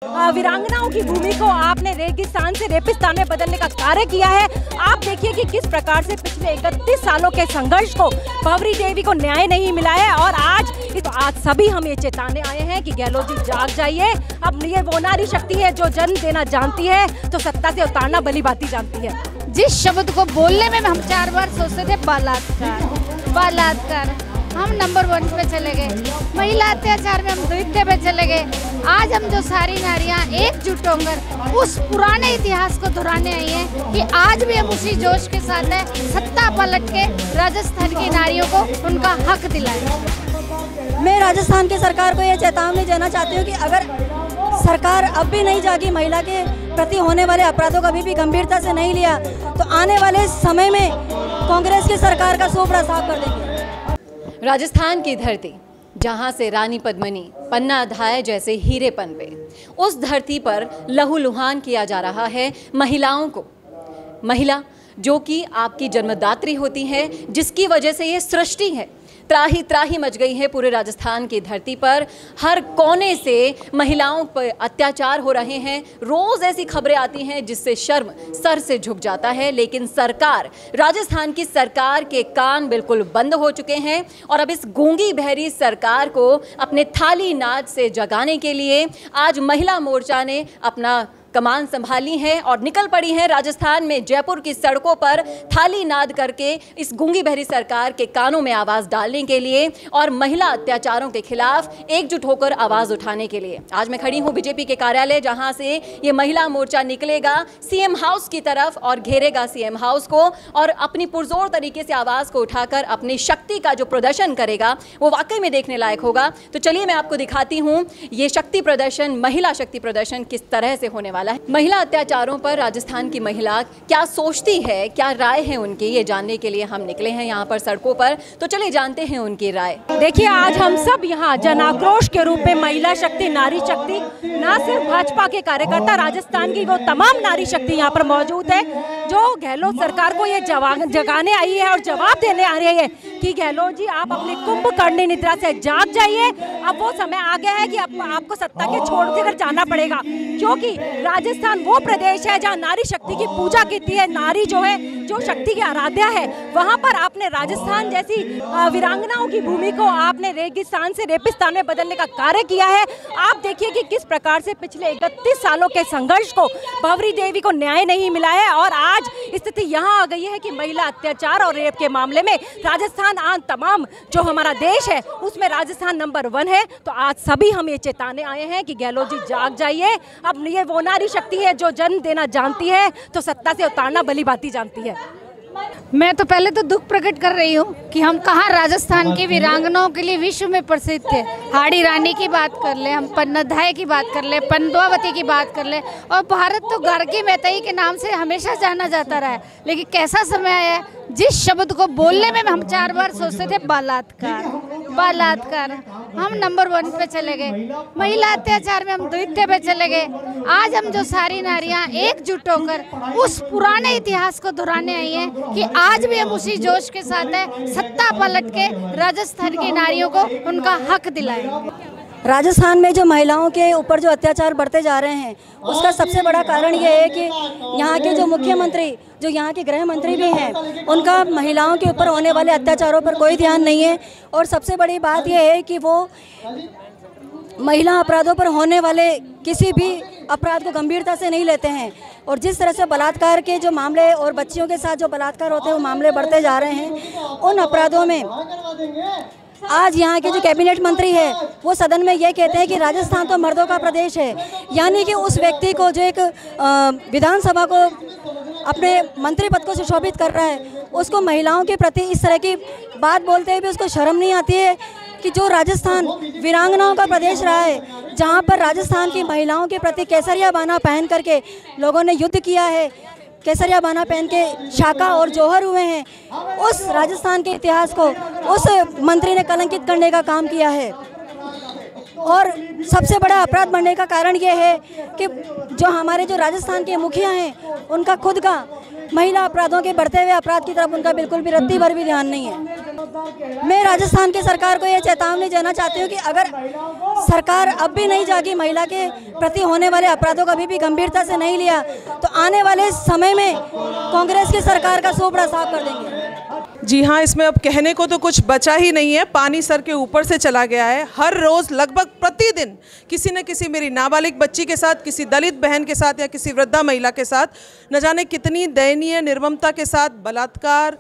वीरांगनाओं की भूमि को आपने रेगिस्तान से रेपिस्तान में बदलने का कार्य किया है। आप देखिए कि किस प्रकार से पिछले 31 सालों के संघर्ष को भंवरी देवी को न्याय नहीं मिला है और आज सभी हम ये चेताने आए हैं कि गहलोत जी जाग जाइए। अब ये वो नारी शक्ति है जो जन्म देना जानती है तो सत्ता से उतारना भली भांति जानती है। जिस शब्द को बोलने में हम 4 बार सोचते थे बलात्कार, हम नंबर 1 पे चले गए। महिला अत्याचार में हम द्वितीय पे चले गए। आज हम जो सारी नारियां एकजुट होकर उस पुराने इतिहास को दोहराने आई हैं कि आज भी हम उसी जोश के साथ हैं, सत्ता पलट के राजस्थान की नारियों को उनका हक दिलाएं। मैं राजस्थान की सरकार को ये चेतावनी देना चाहती हूँ कि अगर सरकार अब भी नहीं जागी, महिला के प्रति होने वाले अपराधों को अभी भी गंभीरता से नहीं लिया तो आने वाले समय में कांग्रेस की सरकार का सूपड़ा साफ कर देंगे। राजस्थान की धरती जहां से रानी पद्मिनी पन्ना अध्याय जैसे हीरे पनपे, उस धरती पर लहूलुहान किया जा रहा है महिलाओं को। महिला जो कि आपकी जन्मदात्री होती है, जिसकी वजह से ये सृष्टि है। त्राही त्राही मच गई है पूरे राजस्थान की धरती पर। हर कोने से महिलाओं पर अत्याचार हो रहे हैं। रोज़ ऐसी खबरें आती हैं जिससे शर्म सर से झुक जाता है। लेकिन सरकार, राजस्थान की सरकार के कान बिल्कुल बंद हो चुके हैं और अब इस गूंगी बहरी सरकार को अपने थाली नाच से जगाने के लिए आज महिला मोर्चा ने अपना कमान संभाली है और निकल पड़ी है राजस्थान में जयपुर की सड़कों पर थाली नाद करके इस गूंगी बहरी सरकार के कानों में आवाज़ डालने के लिए और महिला अत्याचारों के खिलाफ एकजुट होकर आवाज़ उठाने के लिए। आज मैं खड़ी हूं बीजेपी के कार्यालय, जहां से ये महिला मोर्चा निकलेगा सीएम हाउस की तरफ और घेरेगा सीएम हाउस को और अपनी पुरजोर तरीके से आवाज़ को उठाकर अपनी शक्ति का जो प्रदर्शन करेगा वो वाकई में देखने लायक होगा। तो चलिए मैं आपको दिखाती हूँ ये शक्ति प्रदर्शन, महिला शक्ति प्रदर्शन किस तरह से होने वाला। महिला अत्याचारों पर राजस्थान की महिला क्या सोचती है, क्या राय है उनकी, ये जानने के लिए हम निकले हैं यहाँ पर सड़कों पर। तो चलिए जानते हैं उनकी राय। देखिए आज हम सब यहाँ जन आक्रोश के रूप में महिला शक्ति, नारी शक्ति, ना सिर्फ भाजपा के कार्यकर्ता, राजस्थान की वो तमाम नारी शक्ति यहाँ पर मौजूद है जो गहलोत सरकार को ये जगाने आई है और जवाब देने आ रही है कि गहलोत जी आप अपने कुंभकर्णी निद्रा से जाग जाइए। अब वो समय आ गया है कि आपको सत्ता के छोड़ देकर जाना पड़ेगा, क्योंकि राजस्थान वो प्रदेश है जहाँ नारी शक्ति की पूजा की है। नारी जो है, जो शक्ति की आराध्या है, वहाँ पर आपने राजस्थान जैसी वीरांगनाओं की भूमि को आपने रेगिस्तान से रेपिस्तान में बदलने का कार्य किया है। आप देखिए कि किस प्रकार से पिछले 31 सालों के संघर्ष को भंवरी देवी को न्याय नहीं मिला है और आज स्थिति यहाँ आ गई है कि महिला अत्याचार और रेप के मामले में राजस्थान आज तमाम जो हमारा देश है उसमें राजस्थान नंबर 1 है। तो आज सभी हम ये चेताने आए हैं कि गहलोत जी जाग जाइए। अब ये वो नारी शक्ति है जो जन्म देना जानती है तो सत्ता से उतारना भली भांति जानती है। मैं तो पहले तो दुख प्रकट कर रही हूँ कि हम कहाँ राजस्थान की वीरांगनाओं के लिए विश्व में प्रसिद्ध थे। हाड़ी रानी की बात कर ले, हम पन्नाधाय की बात कर ले, पंद्मावती की बात कर ले, और भारत तो गार्गी मैतई के नाम से हमेशा जाना जाता रहा है। लेकिन कैसा समय आया है जिस शब्द को बोलने में हम 4 बार सोचते थे बलात्कार, हम नंबर 1 पे चले गए। महिला अत्याचार में हम द्वितीय पे चले गए। आज हम जो सारी नारियां एकजुट होकर उस पुराने इतिहास को दोहराने आई हैं कि आज भी हम उसी जोश के साथ हैं, सत्ता पलट के राजस्थान की नारियों को उनका हक दिलाएं। राजस्थान में जो महिलाओं के ऊपर जो अत्याचार बढ़ते जा रहे हैं उसका सबसे बड़ा कारण ये है कि यहाँ के जो मुख्यमंत्री, जो यहाँ के गृह मंत्री भी हैं, उनका महिलाओं के ऊपर होने वाले अत्याचारों पर कोई ध्यान नहीं है। और सबसे बड़ी बात यह है कि वो महिला अपराधों पर होने वाले किसी भी अपराध को गंभीरता से नहीं लेते हैं। और जिस तरह से बलात्कार के जो मामले और बच्चियों के साथ जो बलात्कार होते हैं वो मामले बढ़ते जा रहे हैं, उन अपराधों में आज यहाँ के जो कैबिनेट मंत्री है वो सदन में ये कहते हैं कि राजस्थान तो मर्दों का प्रदेश है। यानी कि उस व्यक्ति को जो एक विधानसभा को अपने मंत्री पद को सुशोभित कर रहा है, उसको महिलाओं के प्रति इस तरह की बात बोलते हुए भी उसको शर्म नहीं आती है कि जो राजस्थान वीरांगनाओं का प्रदेश रहा है, जहाँ पर राजस्थान की महिलाओं के प्रति केसरिया बाना पहन करके लोगों ने युद्ध किया है, केसरिया बाना पहन के शाका और जौहर हुए हैं, उस राजस्थान के इतिहास को उस मंत्री ने कलंकित करने का काम किया है। और सबसे बड़ा अपराध बढ़ने का कारण ये है कि जो हमारे जो राजस्थान के मुखिया हैं उनका खुद का महिला अपराधों के बढ़ते हुए अपराध की तरफ उनका बिल्कुल भी रत्ती भर भी ध्यान नहीं है। मैं राजस्थान की सरकार को ये चेतावनी देना चाहती हूँ कि अगर सरकार अब भी नहीं जागी, महिला के प्रति होने वाले अपराधों को अभी भी गंभीरता से नहीं लिया, तो आने वाले समय में कांग्रेस की सरकार का सोपड़ा साफ कर देंगे। जी हाँ, इसमें अब कहने को तो कुछ बचा ही नहीं है। पानी सर के ऊपर से चला गया है। हर रोज़ लगभग प्रतिदिन किसी न किसी मेरी नाबालिग बच्ची के साथ, किसी दलित बहन के साथ या किसी वृद्धा महिला के साथ न जाने कितनी दयनीय निर्ममता के साथ बलात्कार,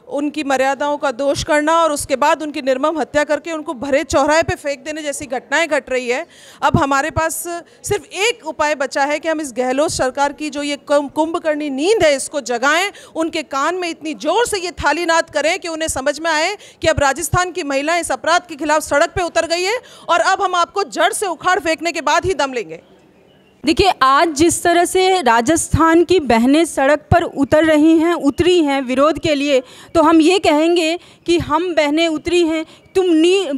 उनकी मर्यादाओं का दोष करना और उसके बाद उनकी निर्मम हत्या करके उनको भरे चौराहे पे फेंक देने जैसी घटनाएं घट रही है। अब हमारे पास सिर्फ एक उपाय बचा है कि हम इस गहलोत सरकार की जो ये कुंभकर्णी नींद है इसको जगाएं, उनके कान में इतनी जोर से ये थाली नाद करें कि उन्हें समझ में आए कि अब राजस्थान की महिलाएं इस अपराध के खिलाफ सड़क पर उतर गई है और अब हम आपको जड़ से उखाड़ फेंकने के बाद ही दम लेंगे। देखिए, आज जिस तरह से राजस्थान की बहनें सड़क पर उतरी हैं विरोध के लिए, तो हम ये कहेंगे कि हम बहनें उतरी हैं, तुम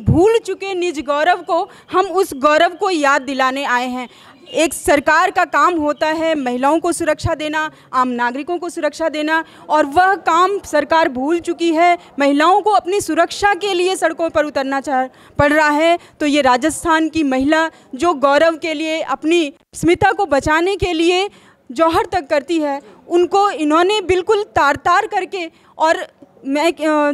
भूल चुके निज गौरव को, हम उस गौरव को याद दिलाने आए हैं। एक सरकार का काम होता है महिलाओं को सुरक्षा देना, आम नागरिकों को सुरक्षा देना, और वह काम सरकार भूल चुकी है। महिलाओं को अपनी सुरक्षा के लिए सड़कों पर उतरना पड़ रहा है। तो ये राजस्थान की महिला जो गौरव के लिए, अपनी अस्मिता को बचाने के लिए जौहर तक करती है, उनको इन्होंने बिल्कुल तार करके, और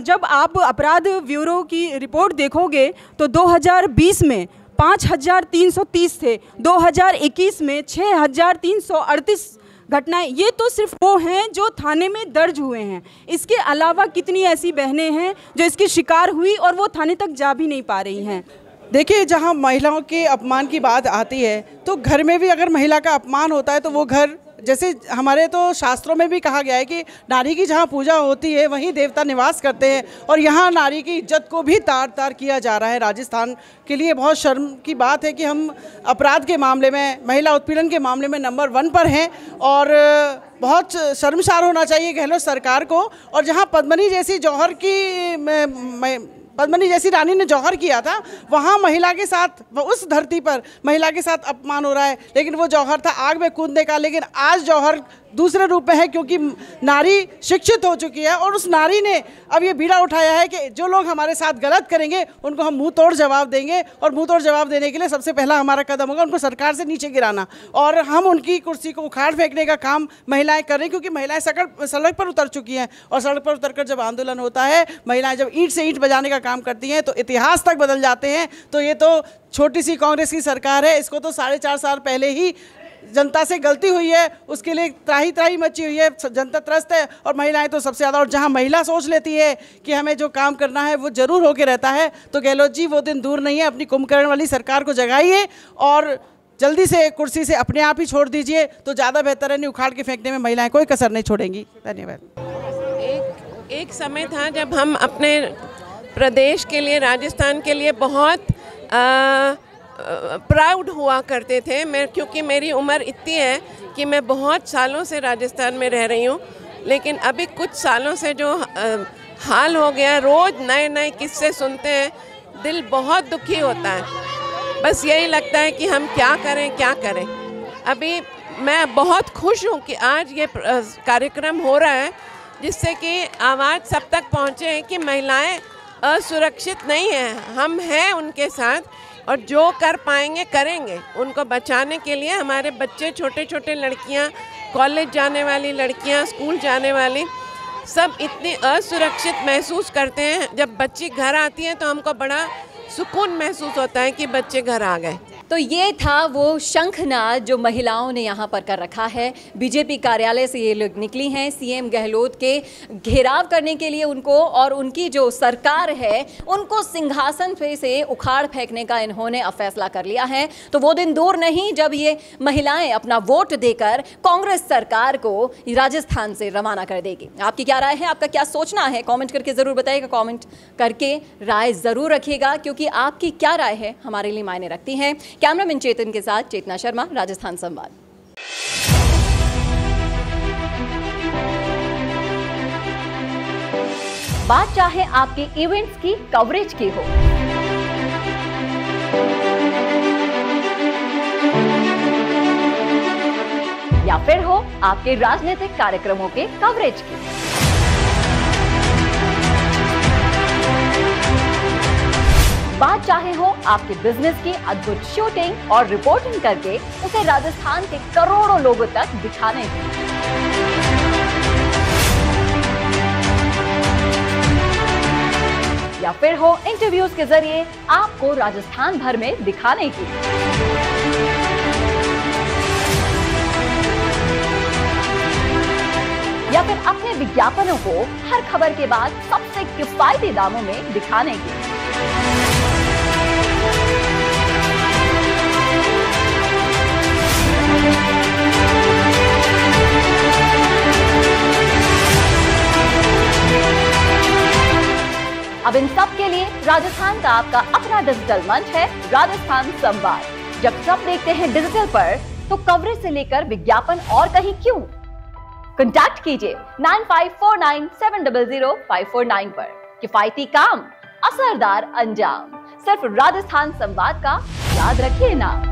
जब आप अपराध ब्यूरो की रिपोर्ट देखोगे तो 2020 में 5330 थे, 2021 में 6338 घटनाएं। ये तो सिर्फ वो हैं जो थाने में दर्ज हुए हैं। इसके अलावा कितनी ऐसी बहनें हैं जो इसकी शिकार हुई और वो थाने तक जा भी नहीं पा रही हैं। देखिए, जहां महिलाओं के अपमान की बात आती है तो घर में भी अगर महिला का अपमान होता है तो वो घर, जैसे हमारे तो शास्त्रों में भी कहा गया है कि नारी की जहाँ पूजा होती है वहीं देवता निवास करते हैं, और यहाँ नारी की इज्जत को भी तार किया जा रहा है। राजस्थान के लिए बहुत शर्म की बात है कि हम अपराध के मामले में, महिला उत्पीड़न के मामले में नंबर 1 पर हैं, और बहुत शर्मसार होना चाहिए गहलोत सरकार को। और जहाँ पद्मनी जैसी रानी ने जौहर किया था, वहाँ महिला के साथ, उस धरती पर महिला के साथ अपमान हो रहा है। लेकिन वो जौहर था आग में कूदने का, लेकिन आज जौहर दूसरे रूप में है क्योंकि नारी शिक्षित हो चुकी है, और उस नारी ने अब ये बीड़ा उठाया है कि जो लोग हमारे साथ गलत करेंगे उनको हम मुंह तोड़ जवाब देंगे। और मुंह तोड़ जवाब देने के लिए सबसे पहला हमारा कदम होगा उनको सरकार से नीचे गिराना, और हम उनकी कुर्सी को उखाड़ फेंकने का काम महिलाएं कर रही हैं, क्योंकि महिलाएं सड़क पर उतर चुकी हैं। और सड़क पर उतरकर जब आंदोलन होता है, महिलाएं जब ईंट से ईंट बजाने का काम करती हैं तो इतिहास तक बदल जाते हैं। तो ये तो छोटी सी कांग्रेस की सरकार है, इसको तो 4.5 साल पहले ही जनता से गलती हुई है, उसके लिए त्राही मची हुई है, जनता त्रस्त है, और महिलाएं तो सबसे ज़्यादा। और जहां महिला सोच लेती है कि हमें जो काम करना है वो ज़रूर होके रहता है, तो गहलोत जी वो दिन दूर नहीं है। अपनी कुंभकर्ण वाली सरकार को जगाइए और जल्दी से कुर्सी से अपने आप ही छोड़ दीजिए, तो ज़्यादा बेहतर है। नहीं उखाड़ के फेंकने में महिलाएं कोई कसर नहीं छोड़ेंगी। धन्यवाद। एक समय था जब हम अपने प्रदेश के लिए, राजस्थान के लिए बहुत प्राउड हुआ करते थे। क्योंकि मेरी उम्र इतनी है कि मैं बहुत सालों से राजस्थान में रह रही हूँ, लेकिन अभी कुछ सालों से जो हाल हो गया, रोज़ नए किस्से सुनते हैं, दिल बहुत दुखी होता है। बस यही लगता है कि हम क्या करें। अभी मैं बहुत खुश हूँ कि आज ये कार्यक्रम हो रहा है, जिससे कि आवाज़ सब तक पहुँचे कि महिलाएं असुरक्षित नहीं हैं, हम हैं उनके साथ, और जो कर पाएंगे करेंगे। उनको बचाने के लिए हमारे बच्चे, छोटे लड़कियां, कॉलेज जाने वाली लड़कियां, स्कूल जाने वाली, सब इतनी असुरक्षित महसूस करते हैं। जब बच्ची घर आती है तो हमको बड़ा सुकून महसूस होता है कि बच्चे घर आ गए। तो ये था वो शंखनाद जो महिलाओं ने यहाँ पर कर रखा है। बीजेपी कार्यालय से ये लोग निकली हैं सीएम गहलोत के घेराव करने के लिए उनको, और उनकी जो सरकार है उनको सिंहासन पे से उखाड़ फेंकने का इन्होंने फैसला कर लिया है। तो वो दिन दूर नहीं जब ये महिलाएं अपना वोट देकर कांग्रेस सरकार को राजस्थान से रवाना कर देगी। आपकी क्या राय है, आपका क्या सोचना है, कॉमेंट करके ज़रूर बताइएगा। कॉमेंट करके राय ज़रूर रखिएगा, क्योंकि आपकी क्या राय है हमारे लिए मायने रखती है। कैमरामैन चेतन के साथ चेतना शर्मा, राजस्थान संवाद। बात चाहे आपके इवेंट्स की, कवरेज की हो, या फिर हो आपके राजनीतिक कार्यक्रमों के कवरेज की। बात चाहे हो आपके बिजनेस की अद्भुत शूटिंग और रिपोर्टिंग करके उसे राजस्थान के करोड़ों लोगों तक दिखाने की। या फिर हो इंटरव्यूज के जरिए आपको राजस्थान भर में दिखाने की। या फिर अपने विज्ञापनों को हर खबर के बाद सबसे किफायती दामों में दिखाने की। अब इन सब के लिए राजस्थान का आपका अपना डिजिटल मंच है राजस्थान संवाद। जब सब देखते हैं डिजिटल पर तो कवरेज से लेकर विज्ञापन और कहीं क्यों। कांटेक्ट कीजिए 9549700549 पर। किफायती काम, असरदार अंजाम, सिर्फ राजस्थान संवाद का याद रखिए ना।